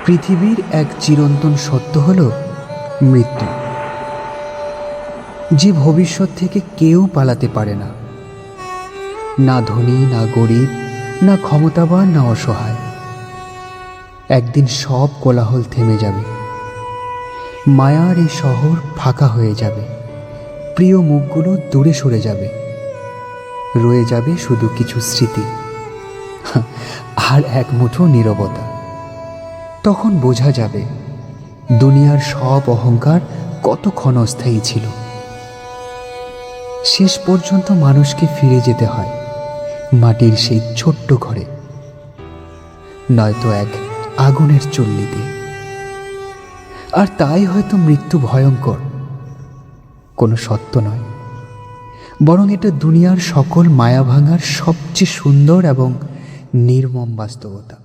পৃথিবীর এক চিরন্তন সত্য হল মৃত্যু, যে ভবিষ্যৎ থেকে কেউ পালাতে পারে না। না ধনী, না গরিব, না ক্ষমতাবান, না অসহায়। একদিন সব কোলাহল থেমে যাবে, মায়ার এই শহর ফাঁকা হয়ে যাবে, প্রিয় মুখগুলো দূরে সরে যাবে, রয়ে যাবে শুধু কিছু স্মৃতি আর এক মুঠো নীরবতা। তখন বোঝা যাবে দুনিয়ার সব অহংকার কত ক্ষণস্থায়ী ছিল। শেষ পর্যন্ত মানুষকে ফিরে যেতে হয় মাটির সেই ছোট্ট ঘরে, নয়তো এক আগুনের চুল্লিতে। আর তাই হয়তো মৃত্যু ভয়ঙ্কর কোনো সত্য নয়, বরং এটা দুনিয়ার সকল মায়া ভাঙার সবচেয়ে সুন্দর এবং নির্মম বাস্তবতা।